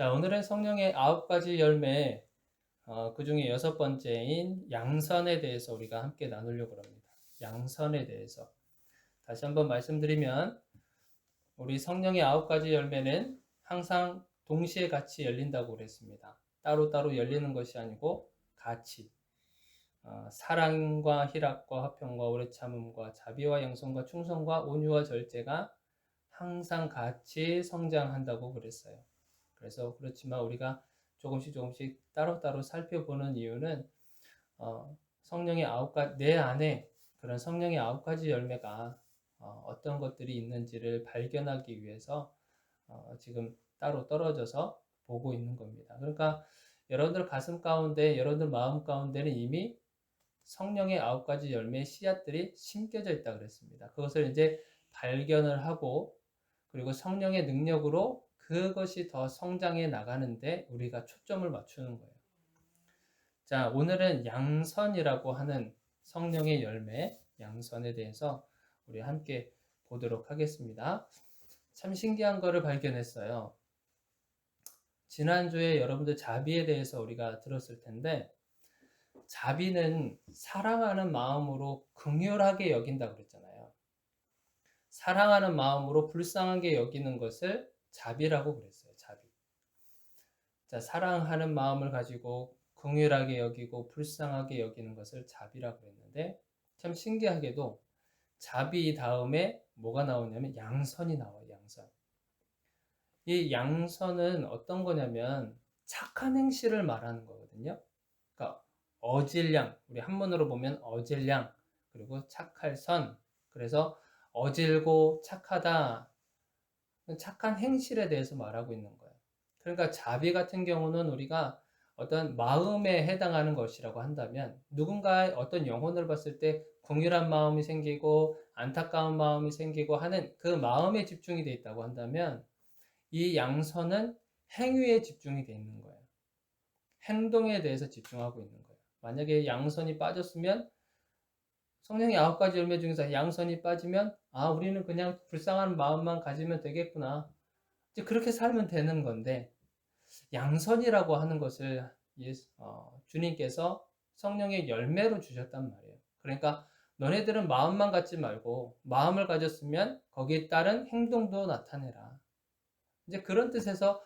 자, 오늘은 성령의 9가지 열매, 그 중에 6번째인 양선에 대해서 우리가 함께 나누려고 합니다. 양선에 대해서. 다시 한번 말씀드리면, 우리 성령의 9가지 열매는 항상 동시에 같이 열린다고 그랬습니다. 따로따로 열리는 것이 아니고 같이. 사랑과 희락과 화평과 오래 참음과 자비와 양선과 충성과 온유와 절제가 항상 같이 성장한다고 그랬어요. 그래서 그렇지만 우리가 조금씩 따로따로 살펴보는 이유는 성령의 내 안에 그런 성령의 9가지 열매가 어떤 것들이 있는지를 발견하기 위해서 지금 따로 떨어져서 보고 있는 겁니다. 그러니까 여러분들 가슴 가운데, 여러분들 마음 가운데는 이미 성령의 9가지 열매의 씨앗들이 심겨져 있다 그랬습니다. 그것을 이제 발견을 하고 그리고 성령의 능력으로 그것이 더 성장해 나가는데 우리가 초점을 맞추는 거예요. 자, 오늘은 양선이라고 하는 성령의 열매, 양선에 대해서 우리 함께 보도록 하겠습니다. 참 신기한 거를 발견했어요. 지난주에 여러분들 자비에 대해서 우리가 들었을 텐데, 자비는 사랑하는 마음으로 긍휼하게 여긴다 그랬잖아요. 사랑하는 마음으로 불쌍하게 여기는 것을 자비라고 그랬어요. 자비. 자, 사랑하는 마음을 가지고 긍휼하게 여기고 불쌍하게 여기는 것을 자비라고 했는데 참 신기하게도 자비 다음에 뭐가 나오냐면 양선이 나와요. 양선. 이 양선은 어떤 거냐면 착한 행실을 말하는 거거든요. 그러니까 어질량, 우리 한문으로 보면 어질량, 그리고 착할 선. 그래서 어질고 착하다, 착한 행실에 대해서 말하고 있는 거예요. 그러니까 자비 같은 경우는 우리가 어떤 마음에 해당하는 것이라고 한다면 누군가의 어떤 영혼을 봤을 때 긍휼한 마음이 생기고 안타까운 마음이 생기고 하는 그 마음에 집중이 되어 있다고 한다면 이 양선은 행위에 집중이 되어 있는 거예요. 행동에 대해서 집중하고 있는 거예요. 만약에 양선이 빠졌으면 성령의 9가지 열매 중에서 양선이 빠지면 우리는 그냥 불쌍한 마음만 가지면 되겠구나. 이제 그렇게 살면 되는 건데 양선이라고 하는 것을 주님께서 성령의 열매로 주셨단 말이에요. 그러니까 너네들은 마음만 갖지 말고 마음을 가졌으면 거기에 따른 행동도 나타내라. 이제 그런 뜻에서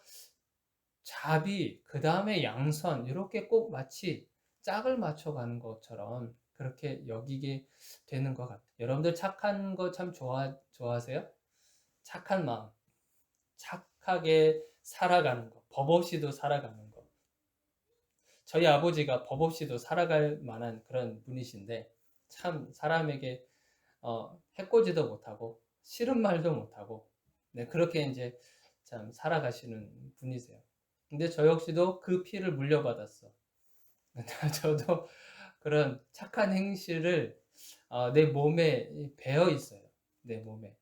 자비, 그 다음에 양선 이렇게 꼭 마치 짝을 맞춰가는 것처럼 그렇게 여기게 되는 것 같아요. 여러분들 착한 거 참 좋아하세요? 착한 마음, 착하게 살아가는 거, 법 없이도 살아가는 거. 저희 아버지가 법 없이도 살아갈 만한 그런 분이신데 참 사람에게 해코지도 못하고 싫은 말도 못하고 네, 그렇게 이제 참 살아가시는 분이세요. 근데 저 역시도 그 피를 물려받았어. 저도 그런 착한 행실을 내 몸에 배어 있어요. 내 몸에.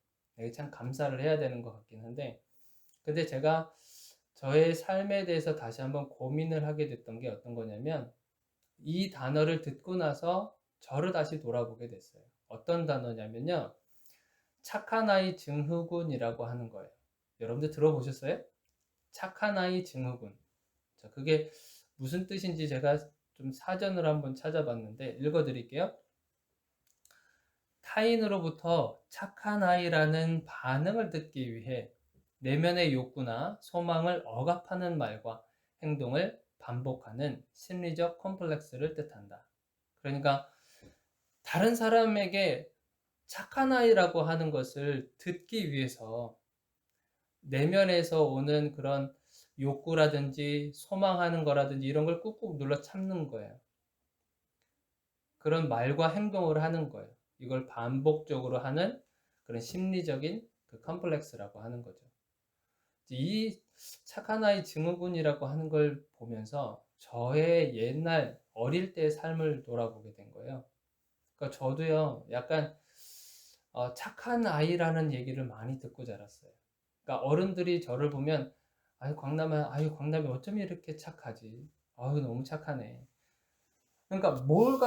참 감사를 해야 되는 것 같긴 한데, 근데 제가 저의 삶에 대해서 다시 한번 고민을 하게 됐던 게 어떤 거냐면, 이 단어를 듣고 나서 저를 다시 돌아보게 됐어요. 어떤 단어냐면요. 착한 아이 증후군이라고 하는 거예요. 여러분들 들어보셨어요? 착한 아이 증후군. 자, 그게 무슨 뜻인지 제가 좀 사전을 한번 찾아봤는데 읽어드릴게요. 타인으로부터 착한 아이라는 반응을 듣기 위해 내면의 욕구나 소망을 억압하는 말과 행동을 반복하는 심리적 컴플렉스를 뜻한다. 그러니까 다른 사람에게 착한 아이라고 하는 것을 듣기 위해서 내면에서 오는 그런 욕구라든지 소망하는 거라든지 이런 걸 꾹꾹 눌러 참는 거예요. 그런 말과 행동을 하는 거예요. 이걸 반복적으로 하는 그런 심리적인 그 컴플렉스라고 하는 거죠. 이 착한 아이 증후군이라고 하는 걸 보면서 저의 옛날 어릴 때의 삶을 돌아보게 된 거예요. 그러니까 저도요, 약간 착한 아이라는 얘기를 많이 듣고 자랐어요. 그러니까 어른들이 저를 보면 광남이 어쩜 이렇게 착하지? 아유, 너무 착하네. 그러니까 무,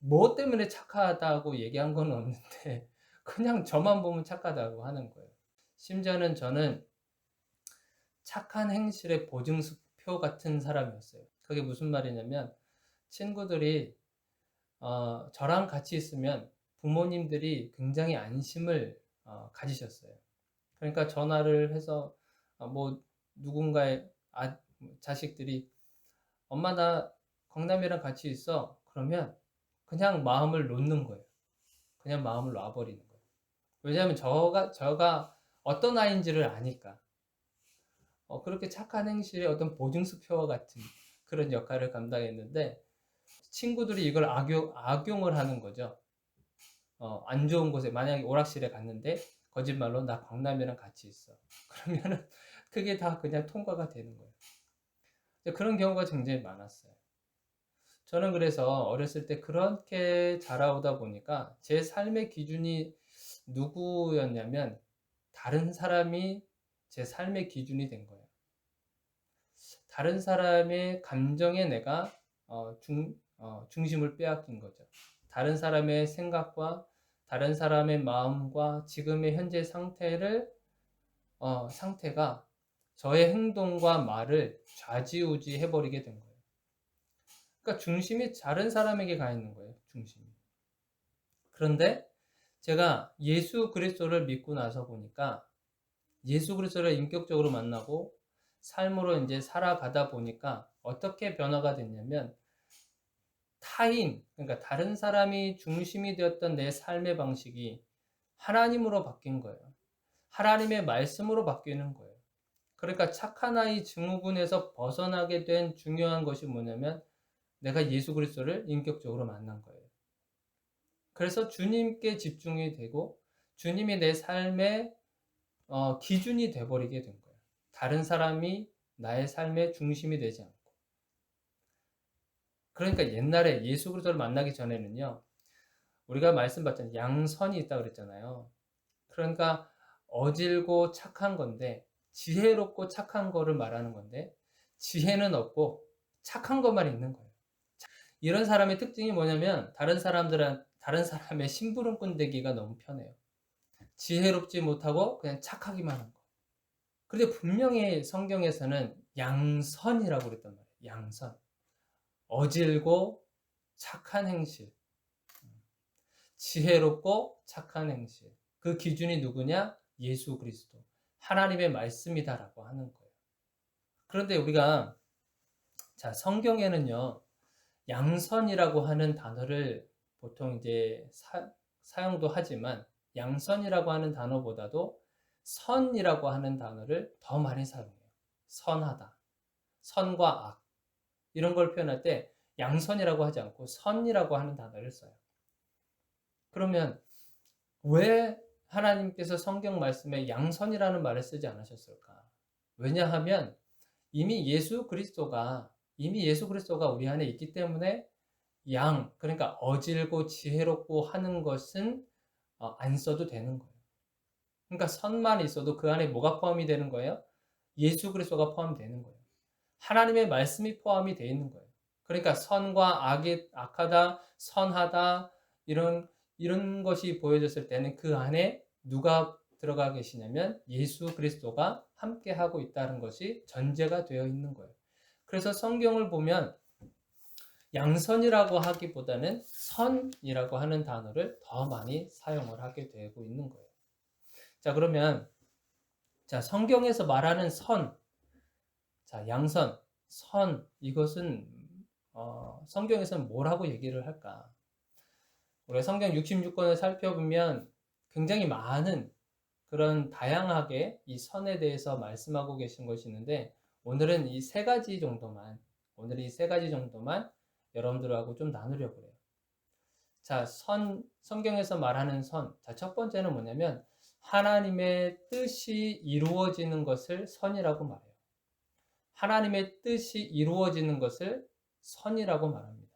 뭐 때문에 착하다고 얘기한 건 없는데 그냥 저만 보면 착하다고 하는 거예요. 심지어는 저는 착한 행실의 보증표 같은 사람이었어요. 그게 무슨 말이냐면 친구들이 저랑 같이 있으면 부모님들이 굉장히 안심을 가지셨어요. 그러니까 전화를 해서 뭐 누군가의 자식들이 엄마 나 광남이랑 같이 있어. 그러면 그냥 마음을 놓는 거예요. 그냥 마음을 놔버리는 거예요. 왜냐하면 저가 어떤 아이인지를 아니까. 그렇게 착한 행실의 어떤 보증수표와 같은 그런 역할을 감당했는데 친구들이 이걸 악용을 하는 거죠. 안 좋은 곳에 만약에 오락실에 갔는데 거짓말로 나 광남이랑 같이 있어. 그러면은 그게 다 그냥 통과가 되는 거예요. 그런 경우가 굉장히 많았어요. 저는 그래서 어렸을 때 그렇게 자라오다 보니까 제 삶의 기준이 누구였냐면 다른 사람이 제 삶의 기준이 된 거예요. 다른 사람의 감정에 내가 중심을 빼앗긴 거죠. 다른 사람의 생각과 다른 사람의 마음과 지금의 현재 상태가 저의 행동과 말을 좌지우지 해버리게 된 거예요. 그러니까 중심이 다른 사람에게 가 있는 거예요. 중심이. 그런데 제가 예수 그리스도를 믿고 나서 보니까 예수 그리스도를 인격적으로 만나고 삶으로 이제 살아가다 보니까 어떻게 변화가 됐냐면 타인, 그러니까 다른 사람이 중심이 되었던 내 삶의 방식이 하나님으로 바뀐 거예요. 하나님의 말씀으로 바뀌는 거예요. 그러니까 착한 아이 증후군에서 벗어나게 된 중요한 것이 뭐냐면 내가 예수 그리스도를 인격적으로 만난 거예요. 그래서 주님께 집중이 되고 주님이 내 삶의 기준이 돼버리게 된 거예요. 다른 사람이 나의 삶의 중심이 되지 않고. 그러니까 옛날에 예수 그리스도를 만나기 전에는요. 우리가 말씀 받잖아요. 양선이 있다 그랬잖아요. 그러니까 어질고 착한 건데 지혜롭고 착한 거를 말하는 건데 지혜는 없고 착한 것만 있는 거예요. 이런 사람의 특징이 뭐냐면 다른 사람의 심부름꾼 되기가 너무 편해요. 지혜롭지 못하고 그냥 착하기만 한 거. 그런데 분명히 성경에서는 양선이라고 그랬단 말이에요. 양선. 어질고 착한 행실. 지혜롭고 착한 행실. 그 기준이 누구냐? 예수 그리스도. 하나님의 말씀이다라고 하는 거예요. 그런데 우리가 성경에는요. 양선이라고 하는 단어를 보통 이제 사용도 하지만 양선이라고 하는 단어보다도 선이라고 하는 단어를 더 많이 사용해요. 선하다. 선과 악. 이런 걸 표현할 때 양선이라고 하지 않고 선이라고 하는 단어를 써요. 그러면 왜 하나님께서 성경 말씀에 양선이라는 말을 쓰지 않으셨을까? 왜냐하면 이미 예수 그리스도가 우리 안에 있기 때문에 그러니까 어질고 지혜롭고 하는 것은 안 써도 되는 거예요. 그러니까 선만 있어도 그 안에 뭐가 포함이 되는 거예요? 예수 그리스도가 포함이 되는 거예요. 하나님의 말씀이 포함이 되어 있는 거예요. 그러니까 선과 악하다, 선하다 이런 것이 보여졌을 때는 그 안에 누가 들어가 계시냐면 예수 그리스도가 함께 하고 있다는 것이 전제가 되어 있는 거예요. 그래서 성경을 보면 양선이라고 하기보다는 선이라고 하는 단어를 더 많이 사용을 하게 되고 있는 거예요. 그러면 성경에서 말하는 선, 양선, 선 이것은 성경에서는 뭐라고 얘기를 할까? 우리가 성경 66권을 살펴보면 굉장히 많은 그런 다양하게 이 선에 대해서 말씀하고 계신 것이 있는데 오늘은 이 세 가지 정도만 여러분들하고 좀 나누려고 해요. 성경에서 말하는 선. 첫 번째는 뭐냐면 하나님의 뜻이 이루어지는 것을 선이라고 말해요. 하나님의 뜻이 이루어지는 것을 선이라고 말합니다.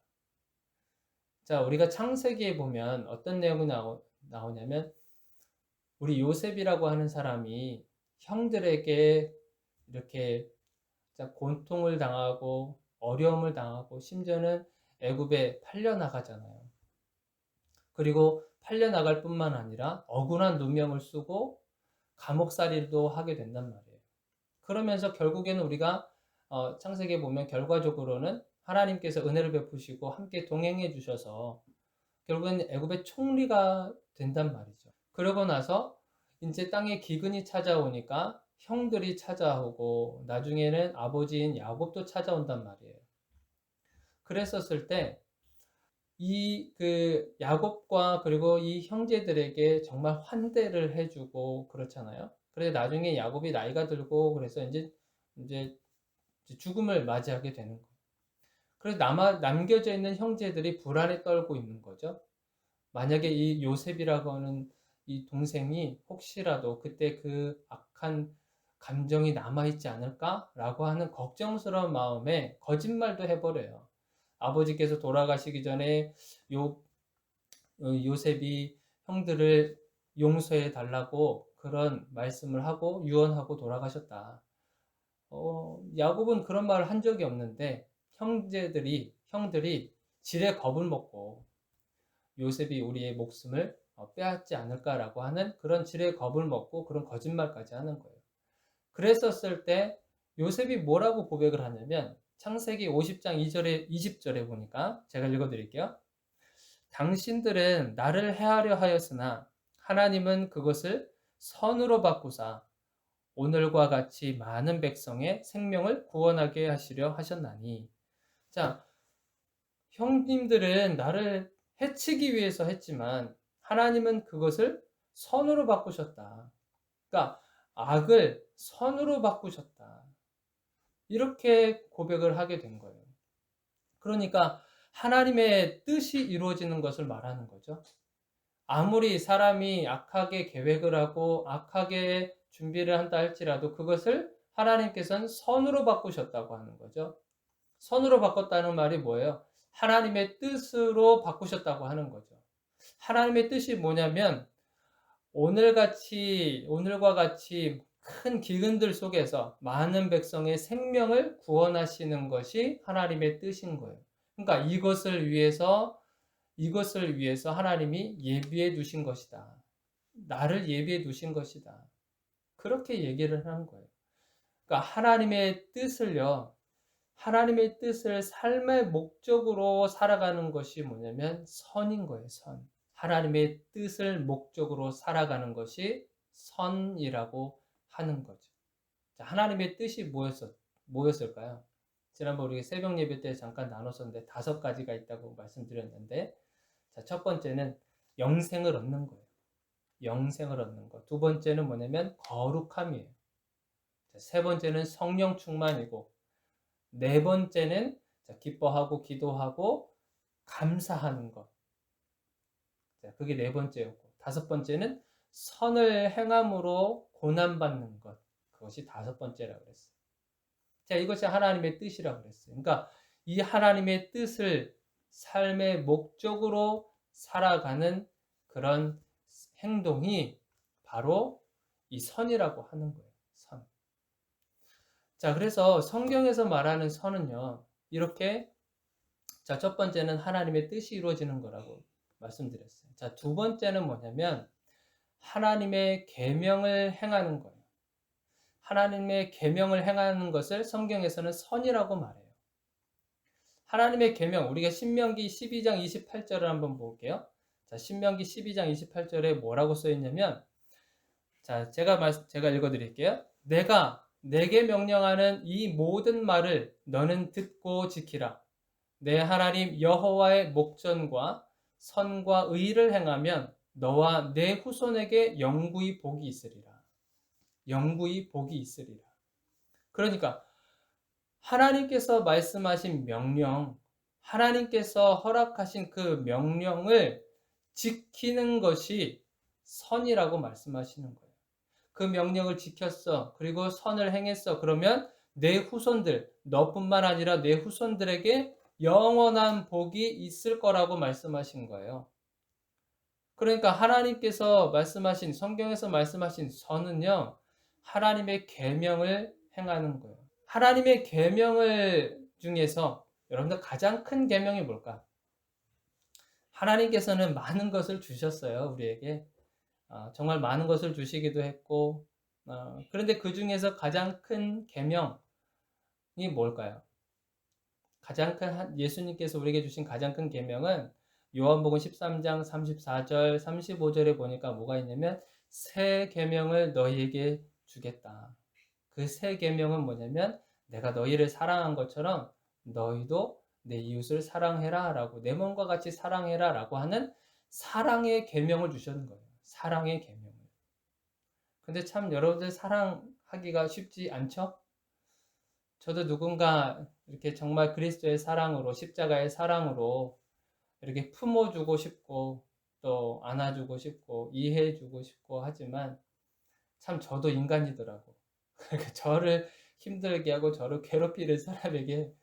우리가 창세기에 보면 어떤 내용이 나오냐면 우리 요셉이라고 하는 사람이 형들에게 이렇게 고통을 당하고 어려움을 당하고 심지어는 애굽에 팔려 나가잖아요. 그리고 팔려 나갈 뿐만 아니라 억울한 누명을 쓰고 감옥살이도 하게 된단 말이에요. 그러면서 결국에는 우리가 창세기에 보면 결과적으로는 하나님께서 은혜를 베푸시고 함께 동행해 주셔서 결국엔 애굽의 총리가 된단 말이죠. 그러고 나서 이제 땅에 기근이 찾아오니까 형들이 찾아오고 나중에는 아버지인 야곱도 찾아온단 말이에요. 그랬었을 때 이 야곱과 그리고 이 형제들에게 정말 환대를 해주고 그렇잖아요. 그래 나중에 야곱이 나이가 들고 그래서 이제 죽음을 맞이하게 되는 거예요. 그래서 남겨져 있는 형제들이 불안에 떨고 있는 거죠. 만약에 이 요셉이라고 하는 이 동생이 혹시라도 그때 그 악한 감정이 남아있지 않을까라고 하는 걱정스러운 마음에 거짓말도 해버려요. 아버지께서 돌아가시기 전에 요, 요셉이 형들을 용서해 달라고 그런 말씀을 하고 유언하고 돌아가셨다. 야곱은 그런 말을 한 적이 없는데 형들이 지레 겁을 먹고 요셉이 우리의 목숨을 빼앗지 않을까라고 하는 그런 지레 겁을 먹고 그런 거짓말까지 하는 거예요. 그랬었을 때 요셉이 뭐라고 고백을 하냐면 창세기 50장 2절에 20절에 보니까 제가 읽어드릴게요. 당신들은 나를 해하려 하였으나 하나님은 그것을 선으로 바꾸사 오늘과 같이 많은 백성의 생명을 구원하게 하시려 하셨나니. 자, 형님들은 나를 해치기 위해서 했지만 하나님은 그것을 선으로 바꾸셨다. 그러니까 악을 선으로 바꾸셨다. 이렇게 고백을 하게 된 거예요. 그러니까 하나님의 뜻이 이루어지는 것을 말하는 거죠. 아무리 사람이 악하게 계획을 하고 악하게 준비를 한다 할지라도 그것을 하나님께서는 선으로 바꾸셨다고 하는 거죠. 선으로 바꿨다는 말이 뭐예요? 하나님의 뜻으로 바꾸셨다고 하는 거죠. 하나님의 뜻이 뭐냐면 오늘과 같이 큰 기근들 속에서 많은 백성의 생명을 구원하시는 것이 하나님의 뜻인 거예요. 그러니까 이것을 위해서 하나님이 예비해 두신 것이다. 나를 예비해 두신 것이다. 그렇게 얘기를 하는 거예요. 그러니까 하나님의 뜻을 삶의 목적으로 살아가는 것이 뭐냐면 선인 거예요, 선. 하나님의 뜻을 목적으로 살아가는 것이 선이라고 하는 거죠. 자, 하나님의 뜻이 뭐였을까요? 지난번 우리 새벽 예배 때 잠깐 나눴었는데 5가지가 있다고 말씀드렸는데, 자, 첫 번째는 영생을 얻는 거예요. 영생을 얻는 것. 두 번째는 뭐냐면 거룩함이에요. 자, 세 번째는 성령 충만이고, 네 번째는 기뻐하고 기도하고 감사하는 것. 자, 그게 네 번째였고, 다섯 번째는 선을 행함으로 고난받는 것. 그것이 다섯 번째라고 그랬어요. 자, 이것이 하나님의 뜻이라고 그랬어요. 그러니까 이 하나님의 뜻을 삶의 목적으로 살아가는 그런 행동이 바로 이 선이라고 하는 거예요. 선. 자, 그래서 성경에서 말하는 선은요, 이렇게, 자, 첫 번째는 하나님의 뜻이 이루어지는 거라고 말씀드렸어요. 자, 두 번째는 뭐냐면 하나님의 계명을 행하는 거예요. 하나님의 계명을 행하는 것을 성경에서는 선이라고 말해요. 하나님의 계명, 우리가 신명기 12장 28절을 한번 볼게요. 자, 신명기 12장 28절에 뭐라고 써 있냐면, 자, 제가 읽어드릴게요. 내가 내게 명령하는 이 모든 말을 너는 듣고 지키라. 내 하나님 여호와의 목전과 선과 의를 행하면 너와 내 후손에게 영구히 복이 있으리라. 영구히 복이 있으리라. 그러니까 하나님께서 말씀하신 명령, 하나님께서 허락하신 그 명령을 지키는 것이 선이라고 말씀하시는 거예요. 그 명령을 지켰어. 그리고 선을 행했어. 그러면 내 후손들, 너뿐만 아니라 내 후손들에게 영원한 복이 있을 거라고 말씀하신 거예요. 그러니까 하나님께서 말씀하신, 성경에서 말씀하신 선은요, 하나님의 계명을 행하는 거예요. 하나님의 계명을 중에서 여러분들 가장 큰 계명이 뭘까? 하나님께서는 많은 것을 주셨어요, 우리에게. 정말 많은 것을 주시기도 했고, 그런데 그 중에서 가장 큰 계명이 뭘까요? 예수님께서 우리에게 주신 가장 큰 계명은 요한복음 13장 34절, 35절에 보니까 뭐가 있냐면 새 계명을 너희에게 주겠다. 그 새 계명은 뭐냐면 내가 너희를 사랑한 것처럼 너희도 내 이웃을 사랑해라 라고, 내 몸과 같이 사랑해라 라고 하는 사랑의 계명을 주셨는 거예요. 사랑의 계명을. 근데 참 여러분들 사랑하기가 쉽지 않죠? 저도 누군가 이렇게 정말 그리스도의 사랑으로, 십자가의 사랑으로 이렇게 품어주고 싶고 또 안아주고 싶고 이해해주고 싶고 하지만 참 저도 인간이더라고. 그러니까 저를 힘들게 하고 저를 괴롭히는 사람에게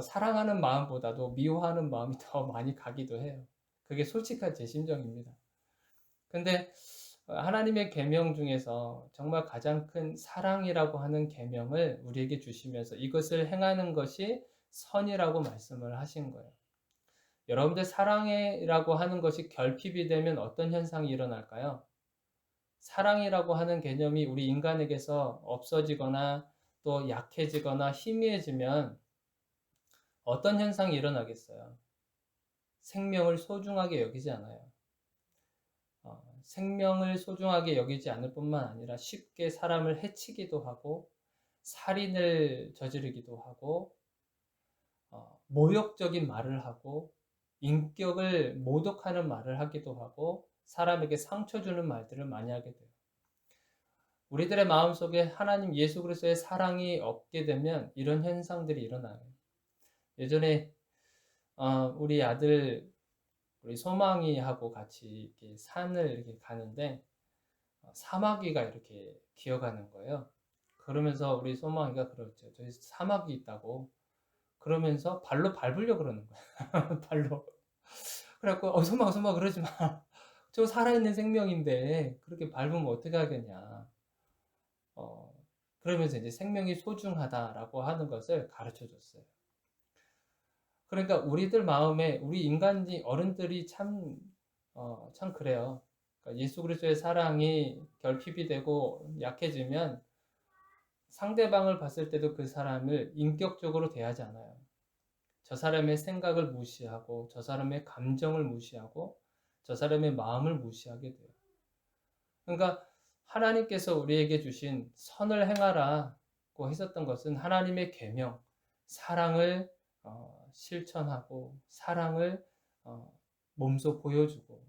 사랑하는 마음보다도 미워하는 마음이 더 많이 가기도 해요. 그게 솔직한 제 심정입니다. 근데 하나님의 계명 중에서 정말 가장 큰 사랑이라고 하는 계명을 우리에게 주시면서 이것을 행하는 것이 선이라고 말씀을 하신 거예요. 여러분들 사랑이라고 하는 것이 결핍이 되면 어떤 현상이 일어날까요? 사랑이라고 하는 개념이 우리 인간에게서 없어지거나 또 약해지거나 희미해지면 어떤 현상이 일어나겠어요? 생명을 소중하게 여기지 않아요. 생명을 소중하게 여기지 않을 뿐만 아니라 쉽게 사람을 해치기도 하고 살인을 저지르기도 하고 모욕적인 말을 하고 인격을 모독하는 말을 하기도 하고 사람에게 상처 주는 말들을 많이 하게 돼요. 우리들의 마음속에 하나님 예수 그리스도의 사랑이 없게 되면 이런 현상들이 일어나요. 예전에 우리 아들 우리 소망이하고 같이 이렇게 산을 이렇게 가는데 사마귀가 이렇게 기어가는 거예요. 그러면서 우리 소망이가 그러죠. 저기 사마귀 있다고. 그러면서 발로 밟으려고 그러는 거야. 발로. 그래갖고 소망 그러지 마. 저 살아있는 생명인데 그렇게 밟으면 어떻게 하겠냐. 어, 그러면서 이제 생명이 소중하다라고 하는 것을 가르쳐 줬어요. 그러니까 우리들 마음에 우리 인간이 어른들이 참 그래요. 그러니까 예수 그리스도의 사랑이 결핍이 되고 약해지면 상대방을 봤을 때도 그 사람을 인격적으로 대하지 않아요. 저 사람의 생각을 무시하고 저 사람의 감정을 무시하고 저 사람의 마음을 무시하게 돼요. 그러니까 하나님께서 우리에게 주신 선을 행하라고 했었던 것은 하나님의 계명, 사랑을 실천하고 사랑을 몸소 보여주고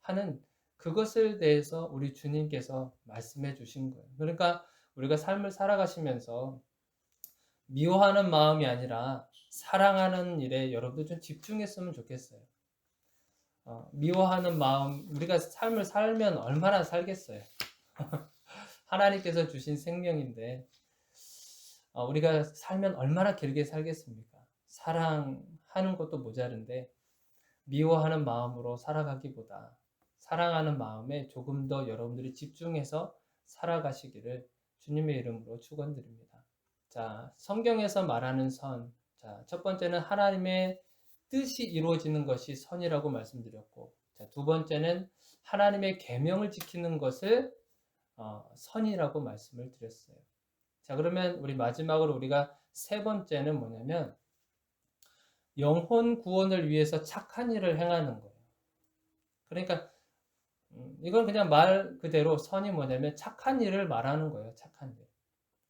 하는 그것을 대해서 우리 주님께서 말씀해 주신 거예요. 그러니까 우리가 삶을 살아가시면서 미워하는 마음이 아니라 사랑하는 일에 여러분들 좀 집중했으면 좋겠어요. 미워하는 마음, 우리가 삶을 살면 얼마나 살겠어요. 하나님께서 주신 생명인데 우리가 살면 얼마나 길게 살겠습니까? 사랑하는 것도 모자른데 미워하는 마음으로 살아가기보다 사랑하는 마음에 조금 더 여러분들이 집중해서 살아가시기를 주님의 이름으로 축원드립니다. 자, 성경에서 말하는 선. 자, 첫 번째는 하나님의 뜻이 이루어지는 것이 선이라고 말씀드렸고, 자, 두 번째는 하나님의 계명을 지키는 것을 선이라고 말씀을 드렸어요. 자, 그러면 우리 마지막으로 우리가 세 번째는 뭐냐면 영혼 구원을 위해서 착한 일을 행하는 거예요. 그러니까 이건 그냥 말 그대로 선이 뭐냐면 착한 일을 말하는 거예요. 착한 일.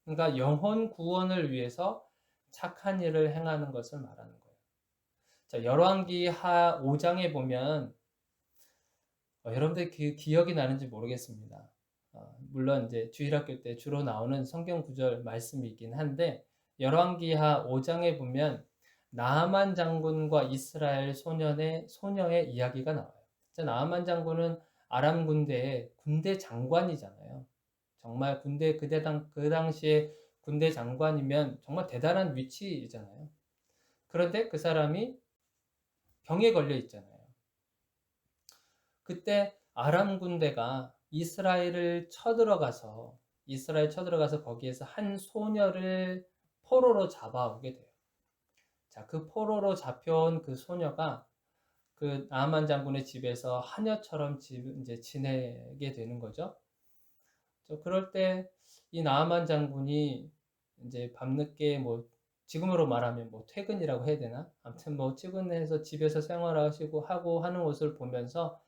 그러니까 영혼 구원을 위해서 착한 일을 행하는 것을 말하는 거예요. 자, 열왕기하 5장에 보면 여러분들 기억이 나는지 모르겠습니다. 물론 이제 주일학교 때 주로 나오는 성경 구절 말씀이긴 한데 열왕기하 5장에 보면 나아만 장군과 이스라엘 소녀의 이야기가 나와요. 자, 나아만 장군은 아람 군대의 군대 장관이잖아요. 정말 그 당시에 군대 장관이면 정말 대단한 위치잖아요. 그런데 그 사람이 병에 걸려 있잖아요. 그때 아람 군대가 이스라엘 쳐들어가서 거기에서 한 소녀를 포로로 잡아오게 돼요. 자, 그 포로로 잡혀온 그 소녀가 그 나아만 장군의 집에서 하녀처럼 이제 지내게 되는 거죠. 그럴 때 이 나아만 장군이 이제 밤늦게 뭐 지금으로 말하면 뭐 퇴근이라고 해야 되나? 아무튼 뭐 출근해서 집에서 생활하시고 하고 하는 모습을 보면서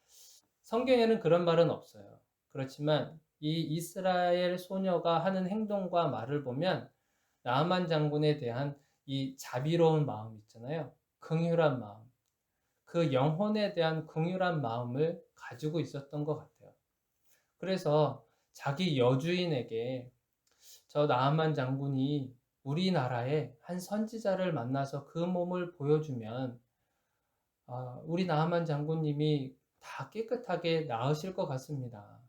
성경에는 그런 말은 없어요. 그렇지만 이 이스라엘 소녀가 하는 행동과 말을 보면 나아만 장군에 대한 이 자비로운 마음 있잖아요. 긍휼한 마음. 그 영혼에 대한 긍휼한 마음을 가지고 있었던 것 같아요. 그래서 자기 여주인에게 저 나아만 장군이 우리나라에 한 선지자를 만나서 그 몸을 보여주면 우리 나아만 장군님이 다 깨끗하게 나으실 것 같습니다.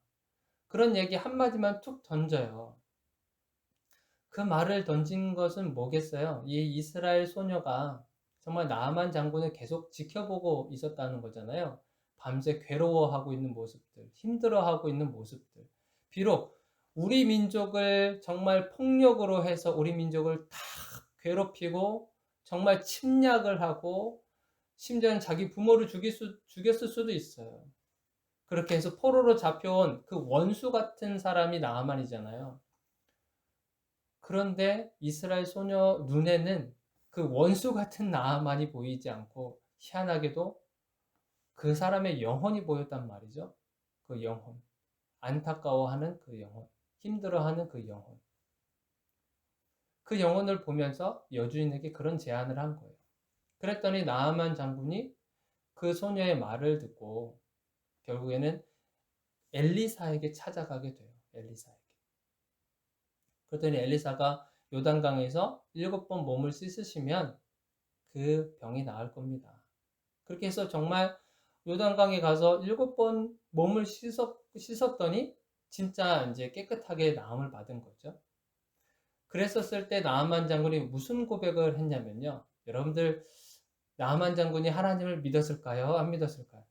그런 얘기 한마디만 툭 던져요. 그 말을 던진 것은 뭐겠어요? 이 이스라엘 소녀가 정말 나아만 장군을 계속 지켜보고 있었다는 거잖아요. 밤새 괴로워하고 있는 모습들, 힘들어하고 있는 모습들. 비록 우리 민족을 정말 폭력으로 해서 우리 민족을 다 괴롭히고 정말 침략을 하고 심지어는 자기 부모를 죽였을 수도 있어요. 그렇게 해서 포로로 잡혀온 그 원수 같은 사람이 나아만이잖아요. 그런데 이스라엘 소녀 눈에는 그 원수 같은 나아만이 보이지 않고 희한하게도 그 사람의 영혼이 보였단 말이죠. 그 영혼. 안타까워하는 그 영혼. 힘들어하는 그 영혼. 그 영혼을 보면서 여주인에게 그런 제안을 한 거예요. 그랬더니 나아만 장군이 그 소녀의 말을 듣고 결국에는 엘리사에게 찾아가게 돼요. 엘리사에게. 그랬더니 엘리사가 요단강에서 7번 몸을 씻으시면 그 병이 나을 겁니다. 그렇게 해서 정말 요단강에 가서 7번 몸을 씻었더니 진짜 이제 깨끗하게 나음을 받은 거죠. 그랬었을 때 나아만 장군이 무슨 고백을 했냐면요. 여러분들 나아만 장군이 하나님을 믿었을까요? 안 믿었을까요?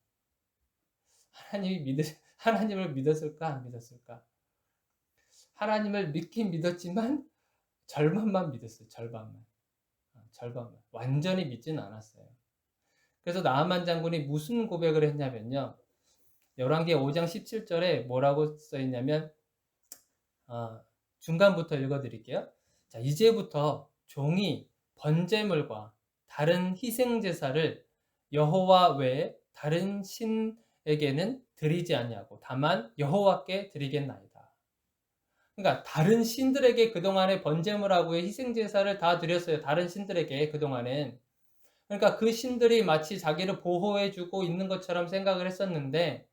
하나님을 믿었을까? 안 믿었을까? 하나님을 믿긴 믿었지만 절반만 믿었어요. 절반만. 완전히 믿지는 않았어요. 그래서 나아만 장군이 무슨 고백을 했냐면요. 열왕기하 5장 17절에 뭐라고 써있냐면 중간부터 읽어드릴게요. 자, 이제부터 종이 번제물과 다른 희생제사를 여호와 외에 다른 신에게는 드리지 아니하고 다만 여호와께 드리겠나이다. 그러니까 다른 신들에게 그동안에 번제물하고의 희생제사를 다 드렸어요. 다른 신들에게 그동안엔. 그러니까 그 신들이 마치 자기를 보호해주고 있는 것처럼 생각을 했었는데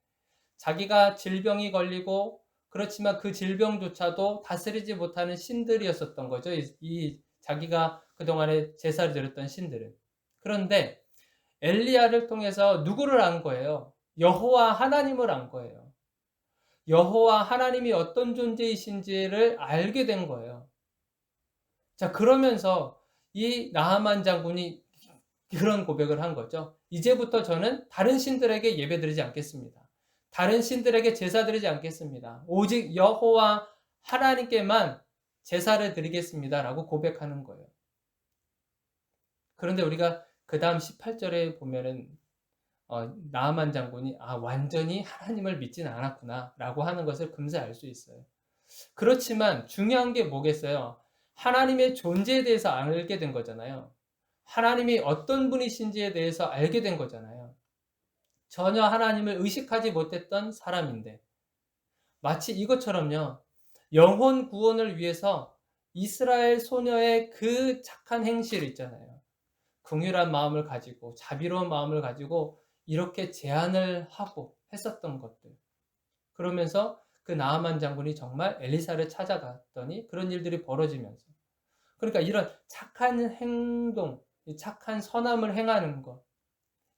자기가 질병이 걸리고 그렇지만 그 질병조차도 다스리지 못하는 신들이었었던 거죠. 이 자기가 그동안에 제사를 드렸던 신들은. 그런데 엘리야를 통해서 누구를 안 거예요? 여호와 하나님을 안 거예요. 여호와 하나님이 어떤 존재이신지를 알게 된 거예요. 자, 그러면서 이 나하만 장군이 그런 고백을 한 거죠. 이제부터 저는 다른 신들에게 예배드리지 않겠습니다. 다른 신들에게 제사 드리지 않겠습니다. 오직 여호와 하나님께만 제사를 드리겠습니다라고 고백하는 거예요. 그런데 우리가 그 다음 18절에 보면은 나아만 장군이 완전히 하나님을 믿지는 않았구나 라고 하는 것을 금세 알 수 있어요. 그렇지만 중요한 게 뭐겠어요? 하나님의 존재에 대해서 알게 된 거잖아요. 하나님이 어떤 분이신지에 대해서 알게 된 거잖아요. 전혀 하나님을 의식하지 못했던 사람인데 마치 이것처럼요. 영혼 구원을 위해서 이스라엘 소녀의 그 착한 행실 있잖아요. 긍휼한 마음을 가지고 자비로운 마음을 가지고 이렇게 제안을 하고 했었던 것들. 그러면서 그 나아만 장군이 정말 엘리사를 찾아갔더니 그런 일들이 벌어지면서 그러니까 이런 착한 행동, 착한 선함을 행하는 것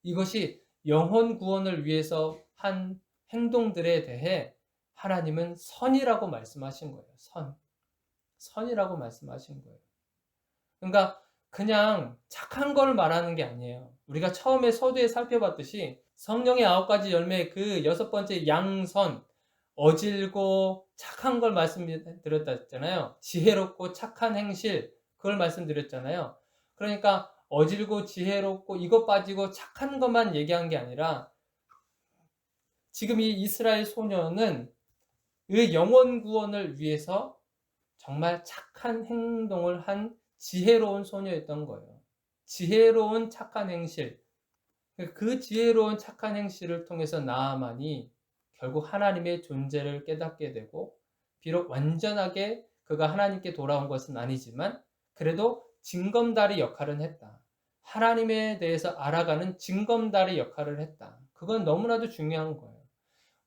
이것이 영혼 구원을 위해서 한 행동들에 대해 하나님은 선이라고 말씀하신 거예요. 선이라고 말씀하신 거예요. 그러니까 그냥 착한 걸 말하는 게 아니에요. 우리가 처음에 서두에 살펴봤듯이 성령의 9가지 열매 그 6번째 양선, 어질고 착한 걸 말씀드렸다 했잖아요. 지혜롭고 착한 행실, 그걸 말씀드렸잖아요. 그러니까 어질고 지혜롭고 이것 빠지고 착한 것만 얘기한 게 아니라 지금 이 이스라엘 소녀는 그 영혼 구원을 위해서 정말 착한 행동을 한 지혜로운 소녀였던 거예요. 지혜로운 착한 행실. 그 지혜로운 착한 행실을 통해서 나아만이 결국 하나님의 존재를 깨닫게 되고, 비록 완전하게 그가 하나님께 돌아온 것은 아니지만 그래도 징검다리 역할은 했다. 하나님에 대해서 알아가는 징검다리 역할을 했다. 그건 너무나도 중요한 거예요.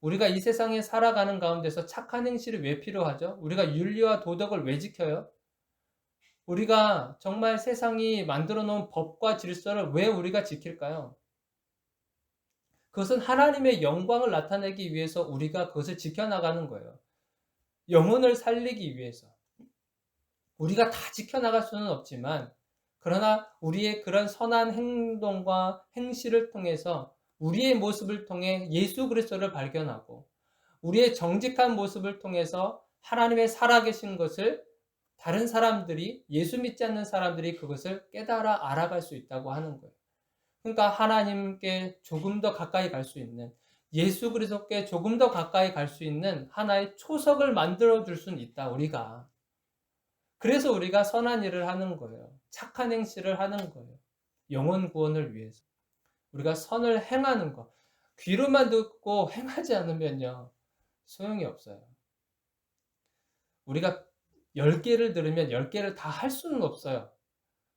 우리가 이 세상에 살아가는 가운데서 착한 행실이 왜 필요하죠? 우리가 윤리와 도덕을 왜 지켜요? 우리가 정말 세상이 만들어 놓은 법과 질서를 왜 우리가 지킬까요? 그것은 하나님의 영광을 나타내기 위해서 우리가 그것을 지켜나가는 거예요. 영혼을 살리기 위해서. 우리가 다 지켜나갈 수는 없지만, 그러나 우리의 그런 선한 행동과 행실을 통해서 우리의 모습을 통해 예수 그리스도를 발견하고, 우리의 정직한 모습을 통해서 하나님의 살아계신 것을 다른 사람들이, 예수 믿지 않는 사람들이 그것을 깨달아 알아갈 수 있다고 하는 거예요. 그러니까 하나님께 조금 더 가까이 갈 수 있는, 예수 그리스도께 조금 더 가까이 갈 수 있는 하나의 초석을 만들어 줄 수는 있다, 우리가. 그래서 우리가 선한 일을 하는 거예요. 착한 행실을 하는 거예요. 영혼 구원을 위해서. 우리가 선을 행하는 것. 귀로만 듣고 행하지 않으면요, 소용이 없어요. 우리가 10개를 들으면 10개를 다 할 수는 없어요.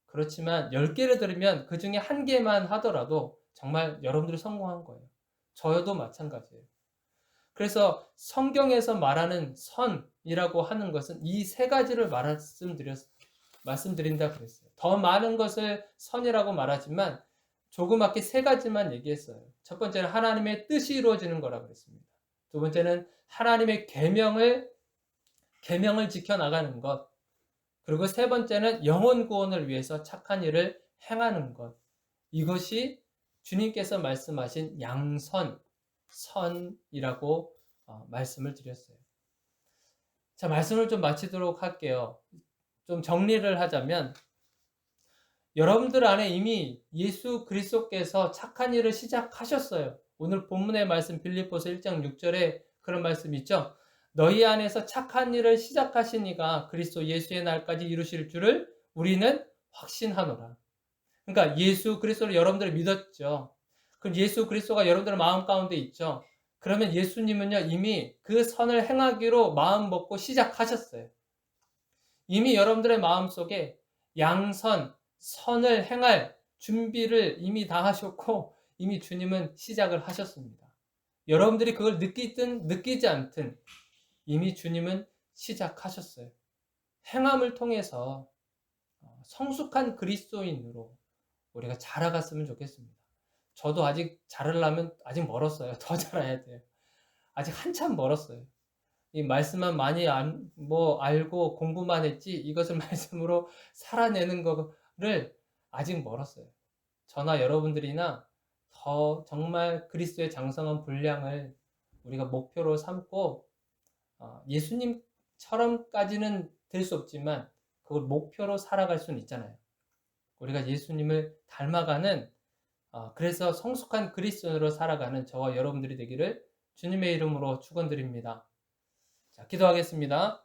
그렇지만 10개를 들으면 그 중에 1개만 하더라도 정말 여러분들이 성공한 거예요. 저도 마찬가지예요. 그래서 성경에서 말하는 선이라고 하는 것은 이 3가지를 말씀드린다 그랬어요. 더 많은 것을 선이라고 말하지만 조그맣게 3가지만 얘기했어요. 첫 번째는 하나님의 뜻이 이루어지는 거라고 그랬습니다. 두 번째는 하나님의 계명을 지켜나가는 것. 그리고 세 번째는 영혼 구원을 위해서 착한 일을 행하는 것. 이것이 주님께서 말씀하신 양선, 선이라고 말씀을 드렸어요. 자, 말씀을 좀 마치도록 할게요. 좀 정리를 하자면, 여러분들 안에 이미 예수 그리스도께서 착한 일을 시작하셨어요. 오늘 본문의 말씀 빌립보서 1장 6절에 그런 말씀이 있죠. 너희 안에서 착한 일을 시작하시니가 그리스도 예수의 날까지 이루실 줄을 우리는 확신하노라. 그러니까 예수 그리스도를 여러분들이 믿었죠. 그럼 예수 그리스도가 여러분들의 마음 가운데 있죠. 그러면 예수님은요, 이미 그 선을 행하기로 마음 먹고 시작하셨어요. 이미 여러분들의 마음속에 양선, 선을 행할 준비를 이미 다 하셨고, 이미 주님은 시작을 하셨습니다. 여러분들이 그걸 느끼든 느끼지 않든 이미 주님은 시작하셨어요. 행함을 통해서 성숙한 그리스도인으로 우리가 자라갔으면 좋겠습니다. 저도 아직 자라려면 아직 멀었어요. 더 자라야 돼요. 아직 한참 멀었어요. 이 말씀만 많이 알고 공부만 했지 이것을 말씀으로 살아내는 거를 아직 멀었어요. 저나 여러분들이나 더 정말 그리스도의 장성한 분량을 우리가 목표로 삼고 예수님처럼까지는 될 수 없지만 그걸 목표로 살아갈 수는 있잖아요. 우리가 예수님을 닮아가는 그래서 성숙한 그리스도인으로 살아가는 저와 여러분들이 되기를 주님의 이름으로 축원드립니다. 자, 기도하겠습니다.